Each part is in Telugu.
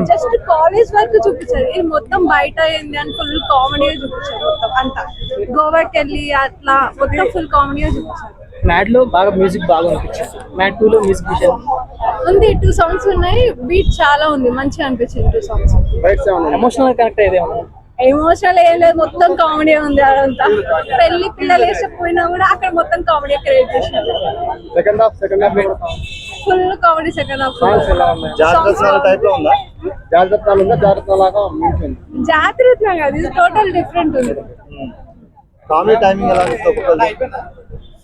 జస్ట్ కాలేజ్ వరకు చూపించారు. ఇది మొత్తం బయట ఏంది అని ఫుల్ కామెడీగా చూపించారు. మొత్తం అంతా గోవాకి వెళ్ళి అట్లా మొత్తం ఫుల్ కామెడీగా చూపించారు. మ్యాడ్ లో బాగా మ్యూజిక్ బాగా అనిపించింది. మ్యాడ్ 2 లో మ్యూజిక్ విషయం ఉంది. 2 సాంగ్స్ ఉన్నాయి. బీట్ చాలా ఉంది. మంచిగా అనిపించింది 2 సాంగ్స్. ఎమోషనల్ కనెక్ట్ అయ్యేదేమో. ఎమోషనల్ ఏం లేదు, మొత్తం కామెడీ ఉంది. అదంతా పెళ్లి పిల్లలు వేసకపోయినా కూడా అక్కడ మొత్తం కామెడీ క్రియేట్ చేసినారు. Second half full comedy second half. జాగ్రత్త టైప్ లో ఉందా? జాగ్రత్త లాగా ఉంటుంది. జాగ్రత్త కాదు, ఇది టోటల్ డిఫరెంట్ ఉంది. కామెడీ టైమింగ్ ఎలా ఉంది?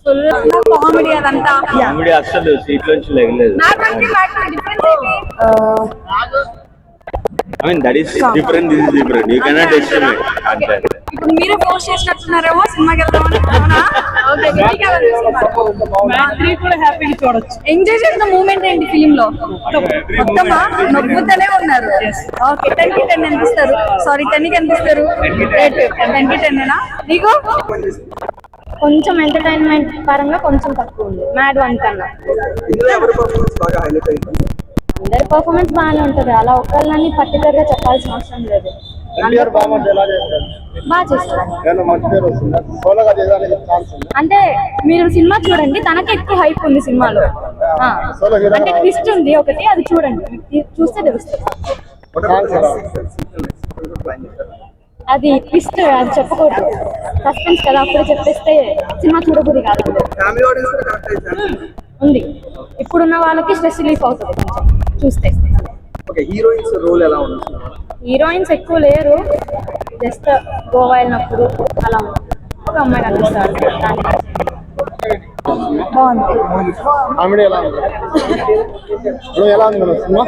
ఫుల్ కామెడీ అదంతా. కామెడీ అసలు సీట్ నుంచి లేగలేదు. I mean that is different. This is different. You cannot estimate. ఇప్పుడు మీరు పోస్ట్ చేసినట్టున్నారేమో సినిమాకి వెళ్దామని. అవునా? ఓకే, గట్టిగా మ్యాడ్ 3 కూడా హ్యాపీగా చూడొచ్చు. ఎంజాయ్ చేసిన మూమెంట్ ఏంటి ఫిల్మ్ లో? మొత్తమా నొప్పుతూనే ఉన్నారు. ఓకే, 10 కి 10 ఎంత ఇస్తారు? సారీ, 10 కి ఎంత ఇస్తారు? 10 కి 10 ఏనా నీకు? కొంచెం ఎంటర్టైన్మెంట్ పరంగా కొంచెం తక్కువ ఉంది మ్యాడ్ 1 కన్నా. అందరి పర్ఫార్మెన్స్ బాగానే ఉంటది, అలా ఒకళ్ళని పర్టికులర్ గా చెప్పాల్సిన అవసరం లేదు. బాగా చేస్తారు. అంటే మీరు సినిమా చూడండి, తనకి ఎక్కువ హైప్ ఉంది సినిమాలో. అంటే ట్విస్ట్ ఉంది ఒకటి, అది చూడండి, చూస్తే తెలుస్తుంది. అది ట్విస్ట్, అది చెప్పకూడదు, సస్పెన్స్ కదా, అప్పుడు చెప్పేస్తే సినిమా చూడబుద్ధి కాదు. ఉంది, ఇప్పుడున్న వాళ్ళకి స్ట్రెస్ రిలీఫ్ అవుతుంది కొంచెం చూస్తే. హీరోయిన్స్ రోల్ ఎలా ఉంది? హీరోయిన్స్ ఎక్కువ లేరు, జస్ట్ గోవా వెళ్ళినప్పుడు అలా ఒక అమ్మాయి కనిపిస్తారు. బాగుంది. కామెడీ ఎలా ఉంది? ఎలా ఉంది సినిమా?